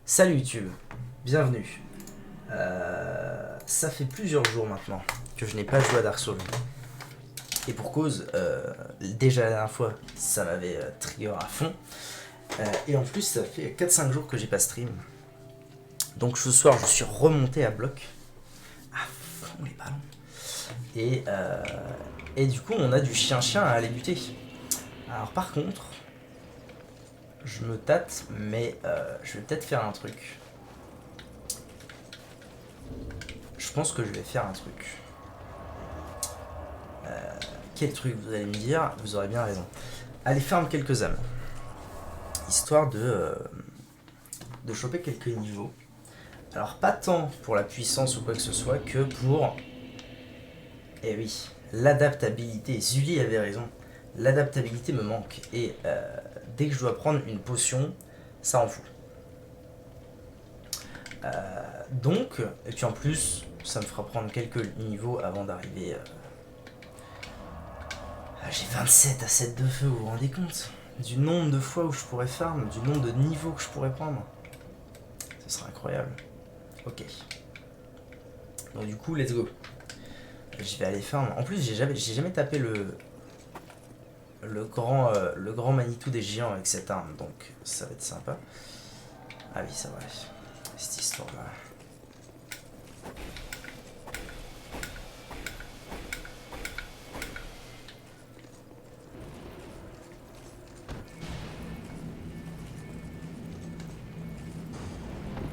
Salut YouTube, bienvenue. Ça fait plusieurs jours maintenant que je n'ai pas joué à Dark Souls. Et pour cause, déjà la dernière fois, ça m'avait trigger à fond. Et en plus, ça fait 4-5 jours que j'ai pas stream. Donc ce soir, je suis remonté à bloc. À fond les ballons. Et du coup, on a du chien-chien à aller buter. Alors par contre, je me tâte, mais je vais peut-être faire un truc. Je pense que je vais faire un truc. Quel truc, vous allez me dire? Vous aurez bien raison. Allez, ferme quelques âmes. Histoire de choper quelques niveaux. Alors pas tant pour la puissance ou quoi que ce soit que pour... Eh oui, l'adaptabilité. Zully avait raison. L'adaptabilité me manque. Et dès que je dois prendre une potion, ça en fout. Donc, et puis en plus, ça me fera prendre quelques niveaux avant d'arriver... J'ai 27 à 7 de feu, vous vous rendez compte? Du nombre de fois où je pourrais farm, du nombre de niveaux que je pourrais prendre. Ce serait incroyable. Ok. Donc du coup, let's go. Je vais aller farm. En plus, j'ai jamais tapé le grand Manitou des géants avec cette arme, donc ça va être sympa. Ah oui, ça va. Cette histoire-là.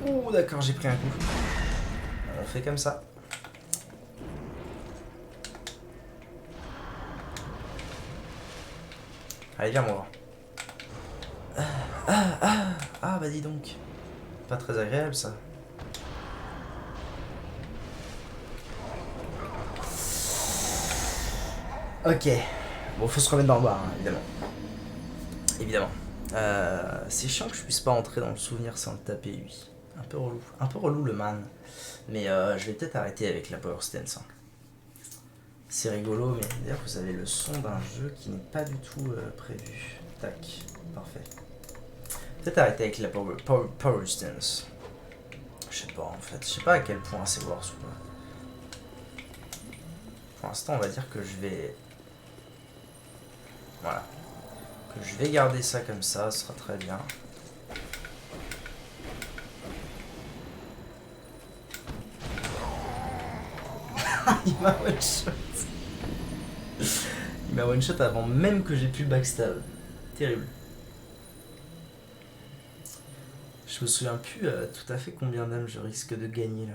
Oh d'accord, j'ai pris un coup. On fait comme ça. Allez, viens moi. Ah bah dis donc. Pas très agréable ça. Ok. Bon, faut se remettre dans le bar, hein, évidemment. Évidemment. C'est chiant que je puisse pas entrer dans le souvenir sans le taper, lui. Un peu relou. Un peu relou le man. Mais je vais peut-être arrêter avec la Power Stance. Hein. C'est rigolo, mais d'ailleurs vous avez le son d'un jeu qui n'est pas du tout prévu. Tac. Parfait. Peut-être arrêter avec la Power Stance. Je sais pas en fait. Je sais pas à quel point c'est worse ou pas. Pour l'instant, on va dire que je vais... Voilà. Que je vais garder ça comme ça, ce sera très bien. Il m'a one shot. Il m'a one shot avant même que j'ai pu le backstab. Terrible. Je me souviens plus tout à fait combien d'âmes je risque de gagner là.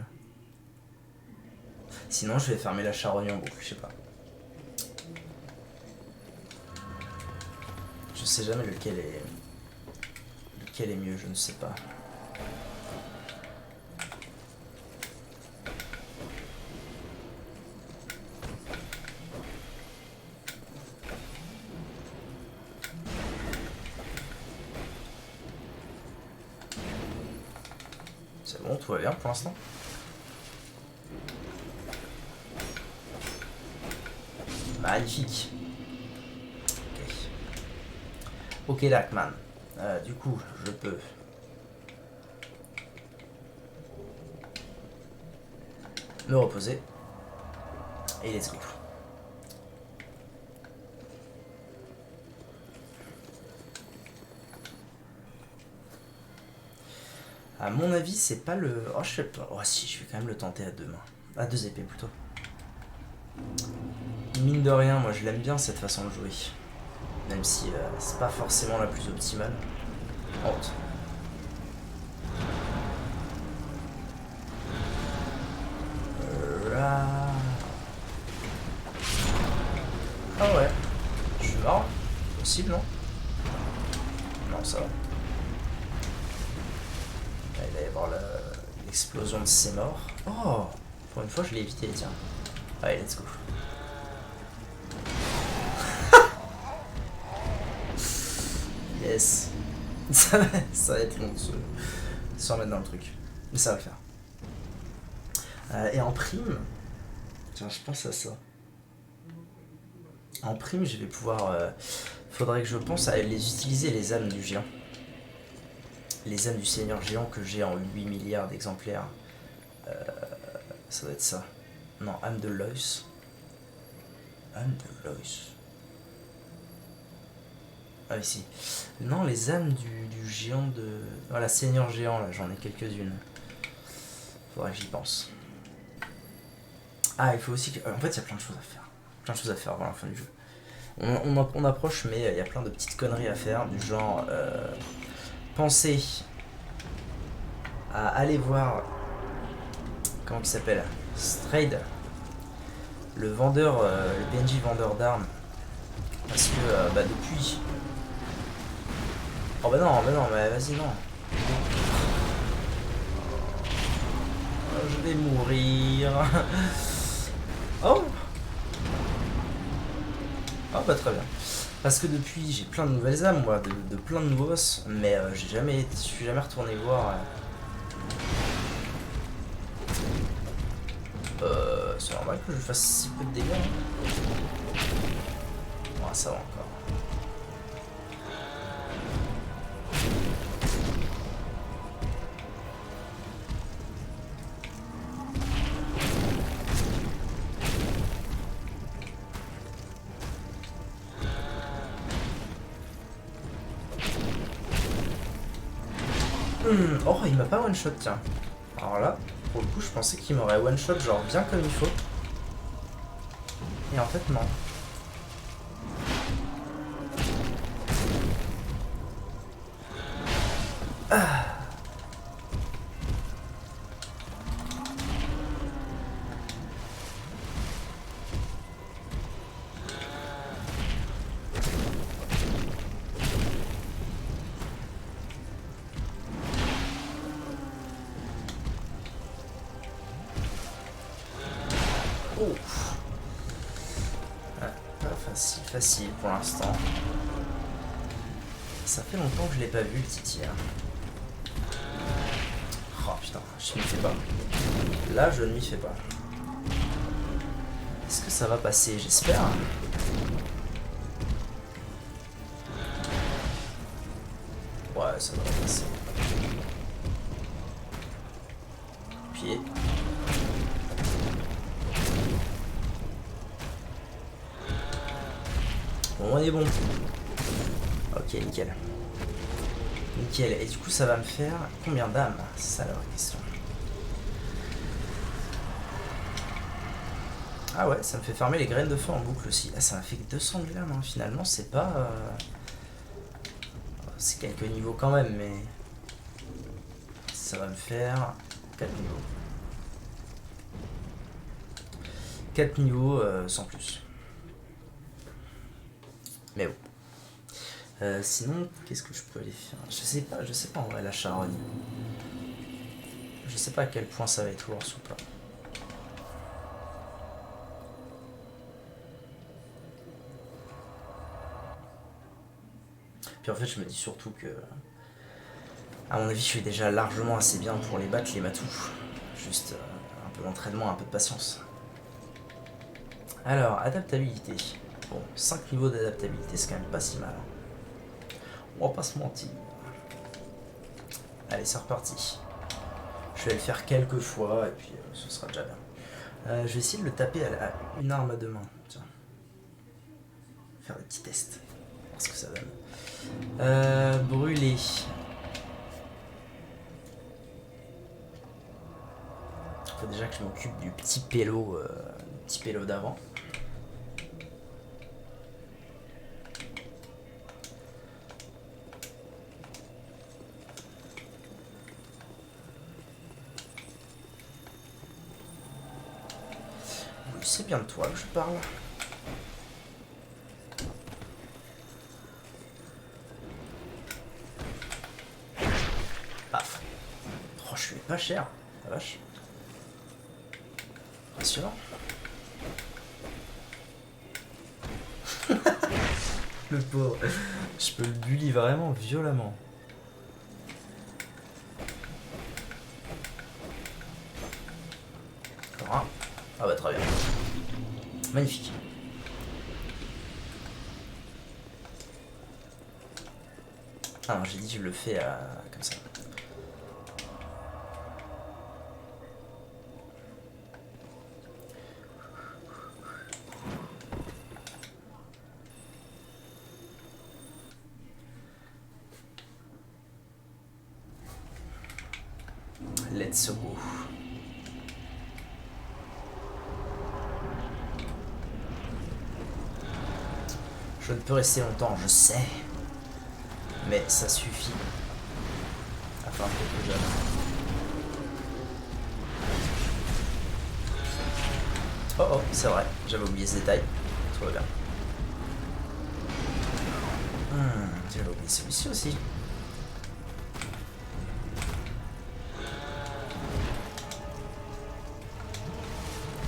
Sinon je vais fermer la charogne en boucle, je sais pas. Je sais jamais lequel est mieux, je ne sais pas. C'est bon, tout va bien pour l'instant. Magnifique. Ok, Darkman. Du coup, je peux... me reposer. Et let's go. À mon avis, c'est pas le... Oh, je sais pas. Oh si, je vais quand même le tenter à deux mains. À deux épées plutôt. Mine de rien, moi je l'aime bien cette façon de jouer. Même si c'est pas forcément la plus optimale. Honte. Ah ouais. Je suis mort. Possible, non? Non, ça va. Là, il va y avoir l'explosion de ses morts. Oh! Pour une fois, je l'ai évité, tiens. Allez, let's go. Yes. Ça va être long de se remettre dans le truc. Mais ça va le faire. Et en prime... Tiens, je pense à ça. En prime, je vais pouvoir... faudrait que je pense à les utiliser, les âmes du géant. Les âmes du Seigneur Géant que j'ai en 8 milliards d'exemplaires. Ça doit être ça. Non, âme de Lois. Âme de Lois. Ah ici. Non, les âmes du géant de... Voilà, Seigneur Géant, là, j'en ai quelques-unes. Faudrait que j'y pense. Ah, il faut aussi que... En fait, il y a plein de choses à faire. Plein de choses à faire avant la fin du jeu. On approche, mais il y a plein de petites conneries à faire, du genre... penser à aller voir... Comment il s'appelle? Strayed. Le vendeur, le PNJ vendeur d'armes. Parce que, bah, depuis... Oh bah non, mais vas-y, non. Je vais mourir. Oh. Oh bah très bien. Parce que depuis, j'ai plein de nouvelles âmes, moi, de plein de nouveaux boss, mais je suis jamais retourné voir. C'est normal que je fasse si peu de dégâts. Hein. Ouais, ça va encore. Oh, il m'a pas one shot, tiens. Alors là, pour le coup, je pensais qu'il m'aurait one shot, genre bien comme il faut. Et en fait, non. Ah. Oh. Ouais, pas facile pour l'instant. Ça fait longtemps que je l'ai pas vu le Titi. Oh putain, je m'y fais pas. Là, je ne m'y fais pas. Est-ce que ça va passer? J'espère. Ouais, ça va passer. Pied. Bon, on est bon. Ok, nickel. Nickel. Et du coup, ça va me faire combien d'âmes? C'est ça la vraie question. Ah ouais, ça me fait farmer les graines de feu en boucle aussi. Ah, ça m'a fait que 200 000 âmes, hein. Finalement, c'est pas... C'est quelques niveaux quand même, mais... Ça va me faire 4 niveaux. 4 niveaux sans plus. Mais bon. Sinon, qu'est-ce que je peux aller faire? Je sais pas en vrai la charogne. Je sais pas à quel point ça va être lourd ou pas. Puis en fait, je me dis surtout que, à mon avis, je suis déjà largement assez bien pour les battre, les matous. Juste un peu d'entraînement, un peu de patience. Alors, adaptabilité. Bon, 5 niveaux d'adaptabilité, c'est quand même pas si mal. On va pas se mentir. Allez, c'est reparti. Je vais le faire quelques fois et puis ce sera déjà bien. Je vais essayer de le taper à une arme à deux mains. Tiens. Faire des petits tests. Voir ce que ça donne. Brûler. Faut déjà que je m'occupe du petit pélo d'avant. Oui, c'est bien de toi que je parle. Paf. Oh, je suis pas cher, la vache. Impressionnant. Le pauvre. Je peux le bully vraiment violemment. Ah bah très bien. Magnifique. Ah non, j'ai dit je le fais comme ça. Let's go. Je ne peux rester longtemps, je sais. Mais ça suffit. À faire un peu plus jeune. Oh oh, c'est vrai, j'avais oublié ce détail. Tout va bien. J'avais oublié celui-ci aussi.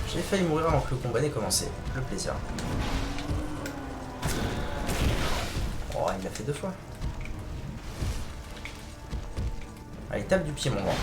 J'ai failli mourir avant que le combat n'ait commencé. Le plaisir. Oh, il l'a fait 2 fois. Allez, tape du pied, mon grand.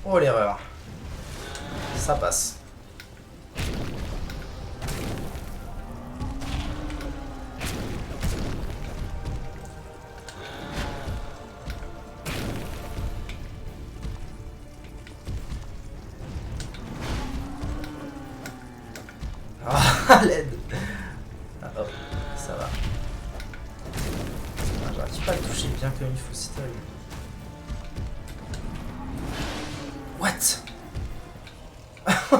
Oh l'erreur. Ça passe. Ah, l'aide. Ah, hop, ça va. Ah, j'arrive pas à le toucher bien comme il faut, c'est terrible. What?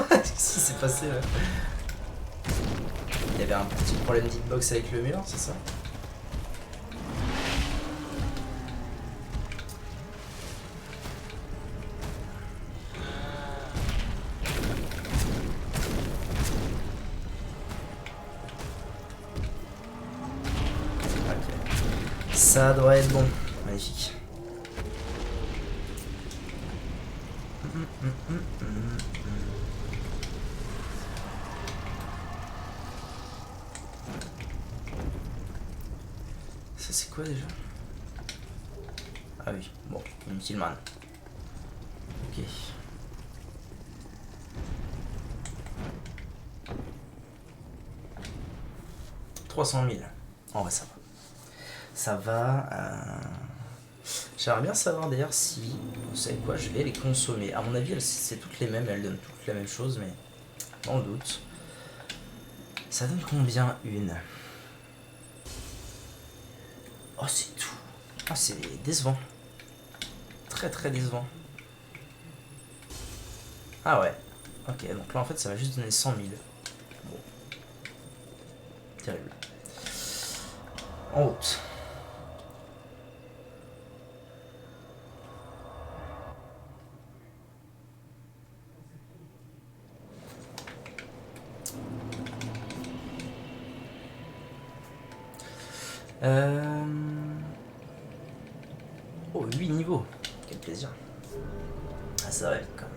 Qu'est-ce qui s'est passé là? Il y avait un petit problème d'hitbox avec le mur, c'est ça? Ok. Ça doit être bon. Magnifique. Ça c'est quoi déjà? Ah oui, bon, inutile man. Ok. « 300 000. En vrai, ça va. Ça va. J'aimerais bien savoir d'ailleurs si, vous savez quoi, je vais les consommer. À mon avis, c'est toutes les mêmes, elles donnent toutes la même chose, mais dans le doute. Ça donne combien une? Oh, c'est tout. Ah, c'est décevant. Très très décevant. Ah ouais. Ok, donc là en fait ça va juste donner 100 000. Bon. Terrible. En route. Oh, 8 niveaux. Quel plaisir. Ah, ça va vite quand même.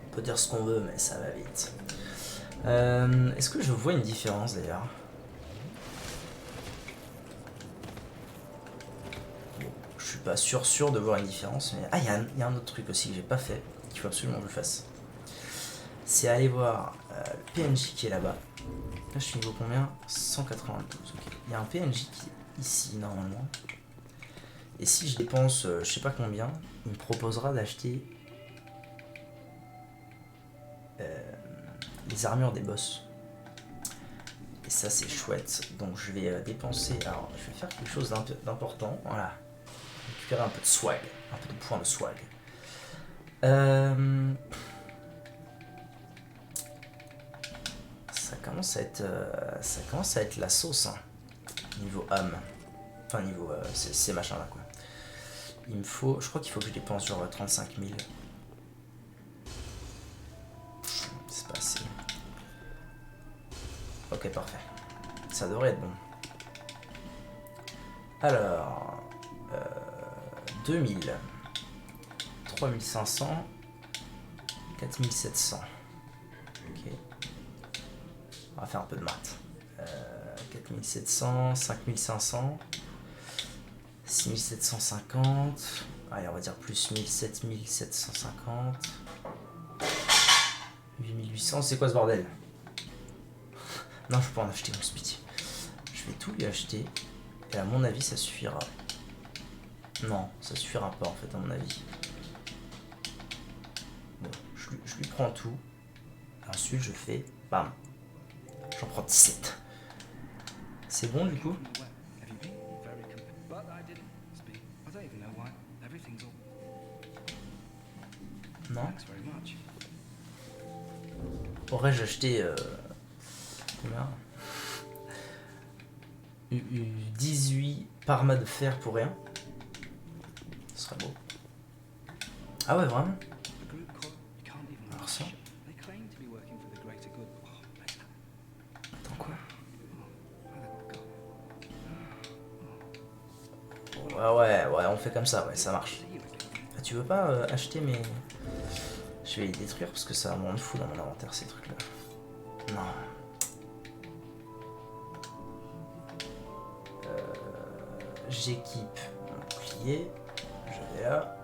On peut dire ce qu'on veut, mais ça va vite. Est-ce que je vois une différence d'ailleurs? Bon, je suis pas sûr de voir une différence, mais... Ah, il y a un autre truc aussi que j'ai pas fait, qu'il faut absolument que je fasse. C'est aller voir le PNJ qui est là-bas. Là, je suis niveau combien? 192, ok. Il y a un PNJ qui est ici, normalement. Et si je dépense, je sais pas combien, il me proposera d'acheter les armures des boss. Et ça, c'est chouette. Donc, je vais dépenser... Alors, je vais faire quelque chose d'important. Voilà. Récupérer un peu de swag. Un peu de points de swag. Ça commence à être la sauce, hein. Niveau âme. Enfin, niveau ces machins là quoi. Il me faut... Je crois qu'il faut que je dépense genre 35 000. C'est pas assez. Ok, parfait. Ça devrait être bon. Alors... 2000. 3500. 4700. Ok. On va faire un peu de maths. 4700, 5500. 6750. Allez, on va dire plus 7750. 8800, c'est quoi ce bordel? Non, je peux pas en acheter, mon pitié. Je vais tout lui acheter. Et à mon avis, ça suffira. Non, ça suffira pas en fait, à mon avis. Bon, je lui prends tout. Ensuite, je fais bam. J'en prends 17. C'est bon du coup? Non. Aurais-je acheté combien 18 parmas de fer pour rien? Ce serait beau. Ah ouais, vraiment? Alors ça. Attends, quoi? Ouais, on fait comme ça, ouais, ça marche. Ah, tu veux pas acheter mes... Je vais les détruire parce que ça va me rendre fou dans mon inventaire, ces trucs-là. Non. J'équipe mon bouclier. Je vais là.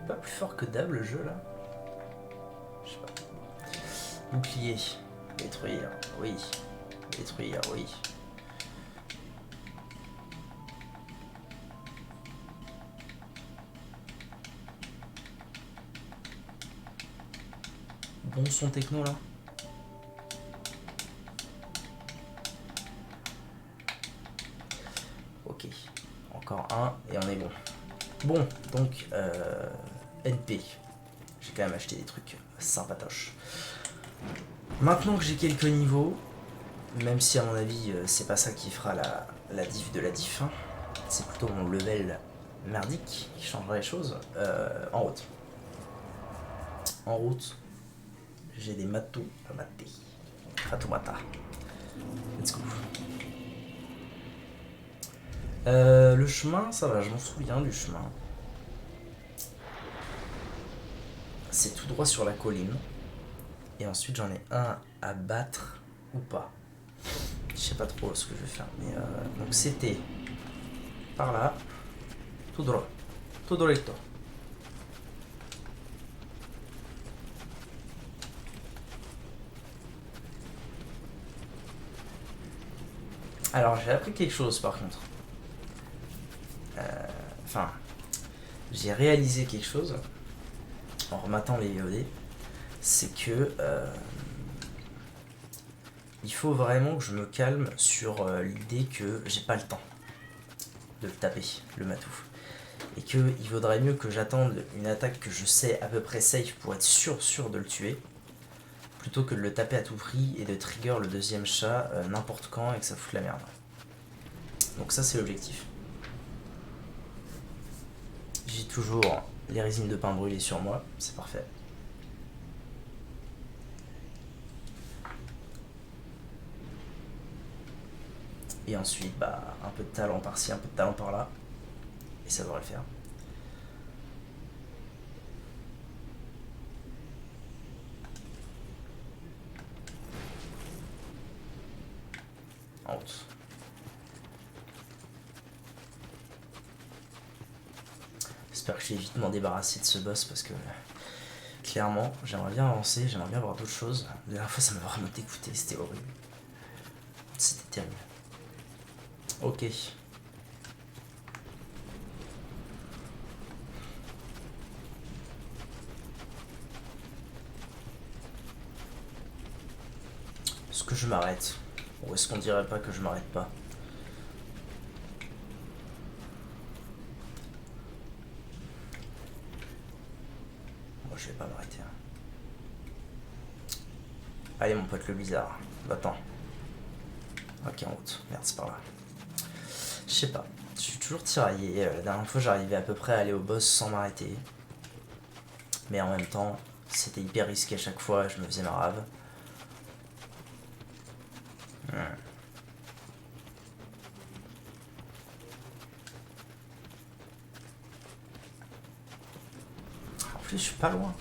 Pas plus fort que Dab le jeu là. Je sais pas. Bouclier. Détruire, oui. Détruire, oui. Bon son techno là. Ok. Encore un et on est bon. Bon, donc NP. J'ai quand même acheté des trucs sympatoches. Maintenant que j'ai quelques niveaux, même si à mon avis c'est pas ça qui fera la diff de la diff, hein, c'est plutôt mon level merdique qui changera les choses. En route. En route, j'ai des matos à mater. Fatomata. Let's go. Le chemin, ça va, je m'en souviens du chemin. C'est tout droit sur la colline. Et ensuite j'en ai un à battre ou pas. Je sais pas trop ce que je vais faire. Mais donc c'était par là. Tout droit. Tout droito. Alors j'ai appris quelque chose par contre. Enfin, j'ai réalisé quelque chose en rematant les VOD. C'est que il faut vraiment que je me calme sur l'idée que j'ai pas le temps de le taper, le matou. Et qu'il vaudrait mieux que j'attende une attaque que je sais à peu près safe pour être sûr de le tuer, plutôt que de le taper à tout prix et de trigger le deuxième chat n'importe quand et que ça foute la merde. Donc ça c'est l'objectif. J'ai toujours les résines de pain brûlées sur moi, c'est parfait. Et ensuite, bah, un peu de talent par-ci, un peu de talent par-là. Et ça devrait le faire. En route. J'espère que je vais vite m'en débarrasser de ce boss parce que clairement, j'aimerais bien avancer, j'aimerais bien voir d'autres choses. La dernière fois, ça m'a vraiment dégoûté, c'était horrible. C'était terrible. Ok. Est-ce que je m'arrête? Ou est-ce qu'on dirait pas que je m'arrête pas? Moi je vais pas m'arrêter. Allez mon pote le bizarre, va-t'en. Ok en route, merde c'est par là. Je sais pas, je suis toujours tiraillé. La dernière fois j'arrivais à peu près à aller au boss sans m'arrêter. Mais en même temps, c'était hyper risqué à chaque fois, je me faisais ma rave. En plus je suis pas loin.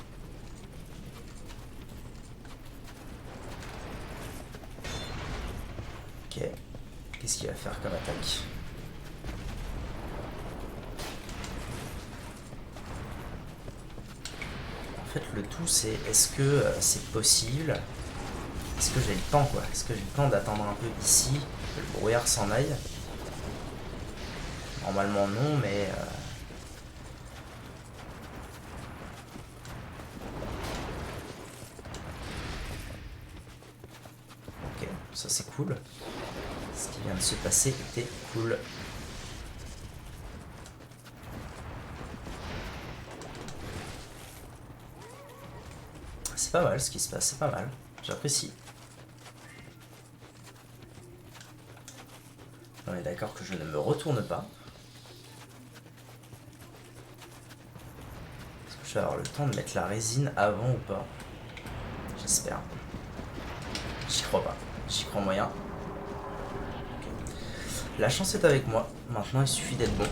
Ok. Qu'est-ce qu'il va faire comme attaque? En fait, le tout, c'est est-ce que c'est possible? Est-ce que j'ai le temps, quoi? Est-ce que j'ai le temps d'attendre un peu ici, que le brouillard s'en aille? Normalement, non, mais... Ok, ça c'est cool. Ce qui vient de se passer était cool. C'est pas mal ce qui se passe, c'est pas mal. J'apprécie. On est d'accord que je ne me retourne pas. Est-ce que je vais avoir le temps de mettre la résine avant ou pas? J'espère. J'y crois pas. J'y crois moyen. Okay. La chance est avec moi. Maintenant, il suffit d'être bon.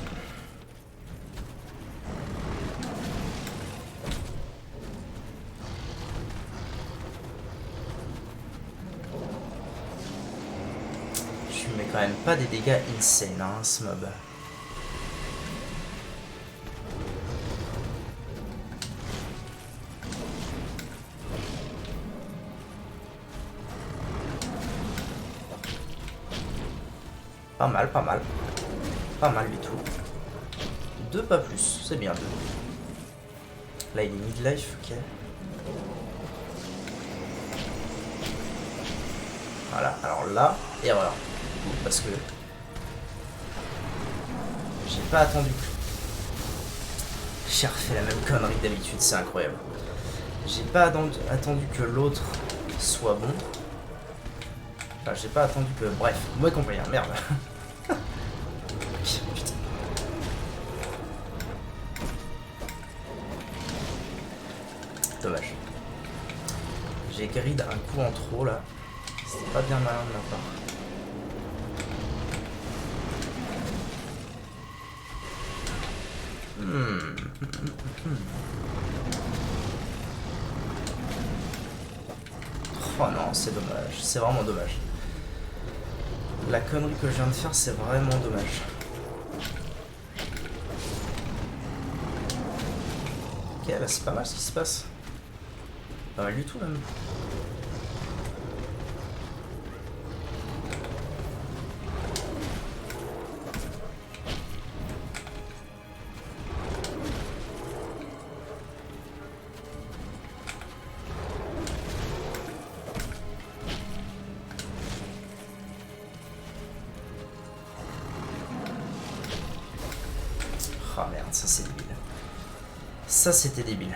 Je mets quand même pas des dégâts insane, hein, ce mob. Pas mal, pas mal. Pas mal du tout. 2 pas plus, c'est bien 2. Là il est midlife, ok. Voilà, alors là, erreur. Parce que j'ai pas attendu. J'ai refait la même connerie que d'habitude, c'est incroyable. J'ai pas attendu que l'autre soit bon. Enfin, j'ai pas attendu que... Bref, vous m'avez compris, hein, merde. Putain. Dommage. J'ai grid un coup en trop là. C'était pas bien malin de ma part. Oh non, c'est dommage. C'est vraiment dommage. La connerie que je viens de faire, c'est vraiment dommage. Ok, là c'est pas mal ce qui se passe. Pas mal du tout même. Ah merde, ça c'est débile. Ça c'était débile.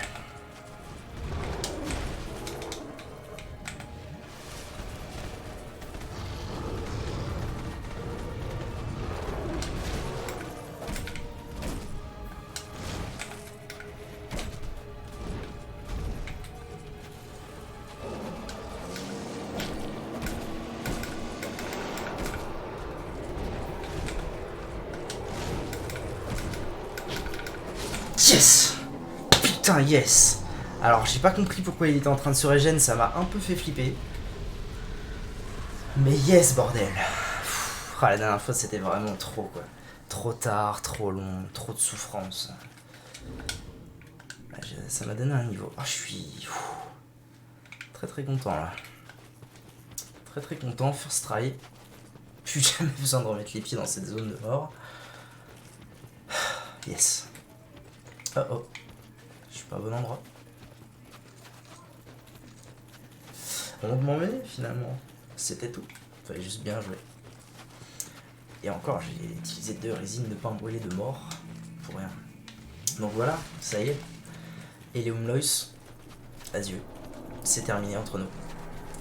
Yes! Putain, yes! Alors, j'ai pas compris pourquoi il était en train de se régénérer, ça m'a un peu fait flipper. Mais yes, bordel! La dernière fois, c'était vraiment trop, quoi. Trop tard, trop long, trop de souffrance. Ça m'a donné un niveau. Oh, je suis très très content, là. Très très content, first try. Plus jamais besoin de remettre les pieds dans cette zone de mort. Yes. Oh oh. Je suis pas au bon endroit. On m'emmenait finalement. C'était tout. Fallait juste bien jouer. Et encore, j'ai utilisé 2 résines de pain brûlé de mort. Pour rien. Donc voilà, ça y est. Eleum Lois, adieu. C'est terminé entre nous.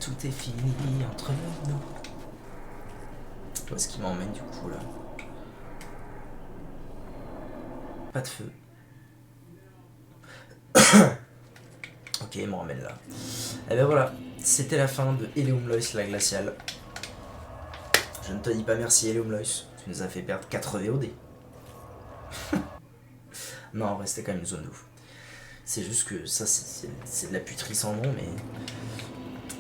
Tout est fini entre nous. Où est-ce qu'il m'emmène du coup là? Pas de feu. Ok, il me ramène là. Et ben voilà, c'était la fin de Eleum Lois la glaciale. Je ne te dis pas merci Eleum Lois, tu nous as fait perdre 4 VOD. Non, en vrai c'était quand même une zone de ouf. C'est juste que ça c'est de la puterie sans nom, mais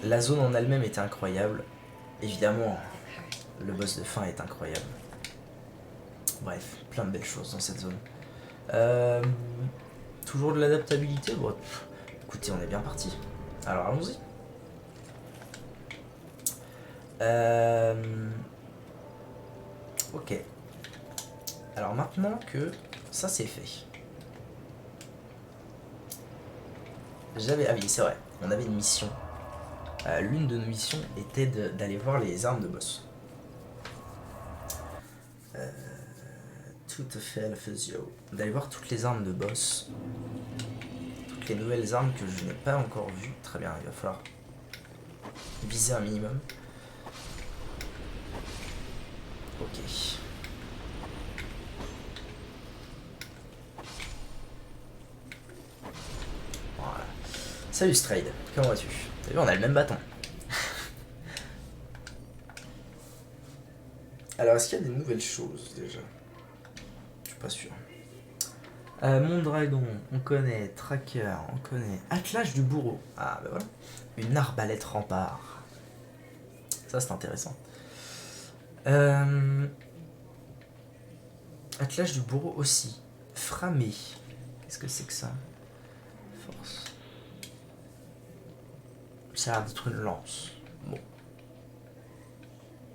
la zone en elle-même était incroyable. Évidemment, Le boss de fin est incroyable. Bref, plein de belles choses dans cette zone. Toujours de l'adaptabilité. Bon, écoutez, on est bien parti. Alors allons-y. Ok. Alors maintenant que ça c'est fait. Ah oui, c'est vrai, on avait une mission. L'une de nos missions était d'aller voir les armes de boss. Tout à fait, la physio. D'aller voir toutes les armes de boss. Toutes les nouvelles armes que je n'ai pas encore vues. Très bien, il va falloir viser un minimum. Ok. Voilà. Salut Stride, comment vas-tu? T'as vu, on a le même bâton. Alors, est-ce qu'il y a des nouvelles choses déjà? Je suis pas sûr. Mondragon, on connaît. Tracker, on connaît. Attelage du bourreau. Ah, bah voilà. Une arbalète rempart. Ça, c'est intéressant. Attelage du bourreau aussi. Framé. Qu'est-ce que c'est que ça? Force. Ça a l'air d'être une lance. Bon.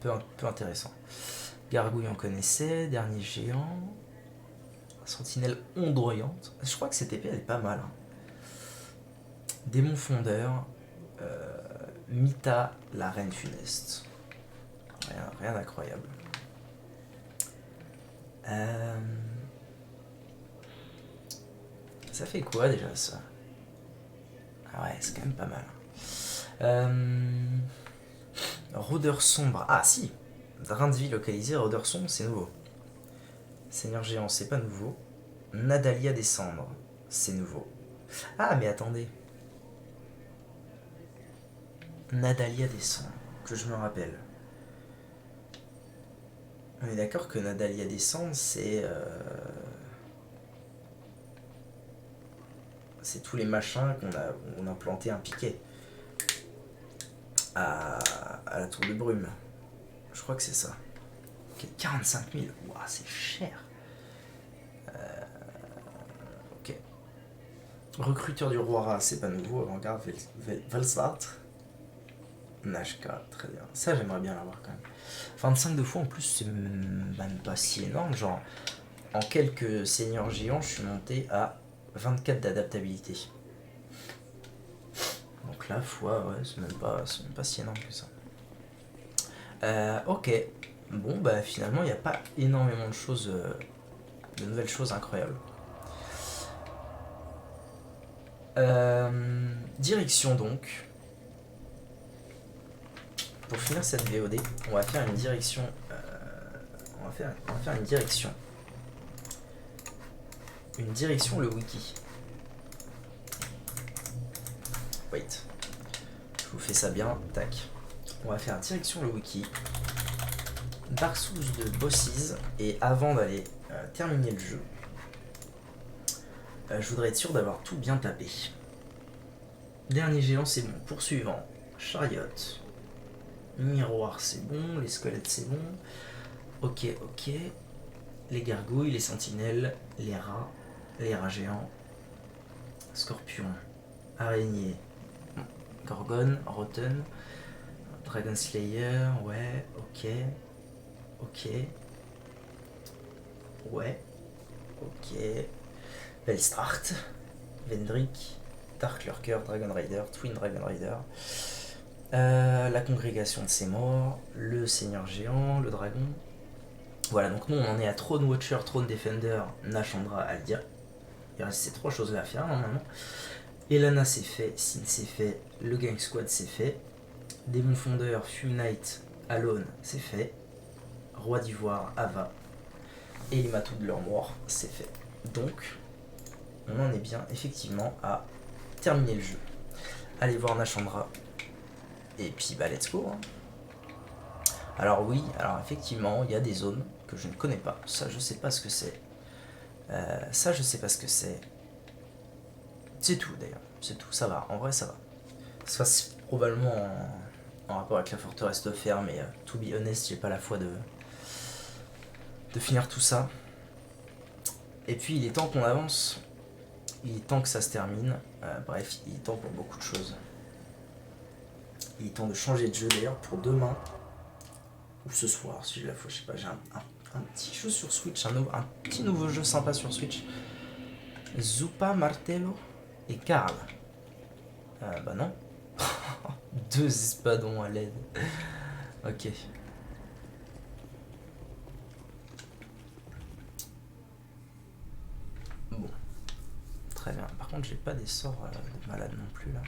Peu intéressant. Gargouille, on connaissait. Dernier géant. Sentinelle ondoyante. Je crois que cette épée, elle est pas mal. Hein. Démon fondeur. Mita, la reine funeste. Rien d'incroyable. Ça fait quoi déjà ça? Ah ouais, c'est quand même pas mal. Rôdeur sombre. Ah si, Drain de vie localisé, rôdeur sombre, c'est nouveau. Seigneur géant, c'est pas nouveau. Nadalia des cendres, c'est nouveau. Ah mais attendez. Nadalia des cendres, que je me rappelle. On est d'accord que Nadalia des cendres, c'est tous les machins qu'on a planté un piquet à la tour de brume. Je crois que c'est ça. Ok, 45 000. Ouah, c'est cher. Ok. Recruteur du roi Ra, c'est pas nouveau. Avant-garde, Velsart. Nashka, très bien. Ça, j'aimerais bien l'avoir quand même. 25 de fois en plus, c'est même pas si énorme. Genre, en quelques seigneurs géants, je suis monté à 24 d'adaptabilité. Donc là, fois, ouais, c'est même pas si énorme que ça. Ok. Bon, bah finalement, il n'y a pas énormément de choses, de nouvelles choses incroyables. Direction donc. Pour finir cette VOD, on va faire une direction. On va faire une direction. Une direction le wiki. Wait. Je vous fais ça bien. Tac. On va faire direction le wiki. Dark Souls de Bosses. Et avant d'aller terminer le jeu, je voudrais être sûr d'avoir tout bien tapé. Dernier géant, c'est bon. Poursuivant. Chariot. Miroir, c'est bon. Les squelettes, c'est bon. Ok. Les gargouilles, les sentinelles, les rats géants, scorpion, araignée, gorgone, rotten, dragon slayer, ouais, ok, Velstrart, Vendrick, Dark Lurker, Dragon Rider, Twin Dragon Rider, la congrégation de ces morts, le seigneur géant, le dragon. Voilà, donc nous on en est à Throne Watcher, Throne Defender, Nashandra, Aldia. Il reste ces trois choses là à faire normalement. Elana c'est fait, Sin c'est fait, le Gang Squad c'est fait, Démon Fondeur, Fume Knight, Alone c'est fait, Roi d'Ivoire, Ava et les Matous de leur mort c'est fait. Donc on en est bien effectivement à terminer le jeu. Allez voir Nashandra et puis bah let's go. Hein. Alors oui, alors effectivement il y a des zones que je ne connais pas, ça je sais pas ce que c'est. C'est tout d'ailleurs, c'est tout, ça va, en vrai ça va. Ça se passe probablement en en rapport avec la forteresse de fer, mais to be honest, j'ai pas la foi de finir tout ça. Et puis il est temps qu'on avance, il est temps que ça se termine, bref, il est temps pour beaucoup de choses. Il est temps de changer de jeu d'ailleurs pour demain, ou ce soir, si j'ai la foi, je sais pas, j'ai un petit jeu sur Switch, un petit nouveau jeu sympa sur Switch. Zuppa, Martello et Karl. Bah non. 2 espadons à l'aide. Ok. Bon. Très bien. Par contre, j'ai pas des sorts de malade non plus là.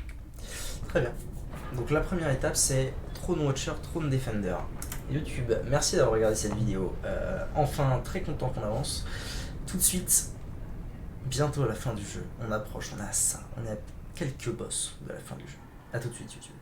Très bien. Donc la première étape, c'est Throne Watcher, Throne Defender. YouTube, merci d'avoir regardé cette vidéo. Enfin, très content qu'on avance. Tout de suite, bientôt à la fin du jeu. On approche, on est à ça. On est à quelques boss de la fin du jeu. A tout de suite, YouTube.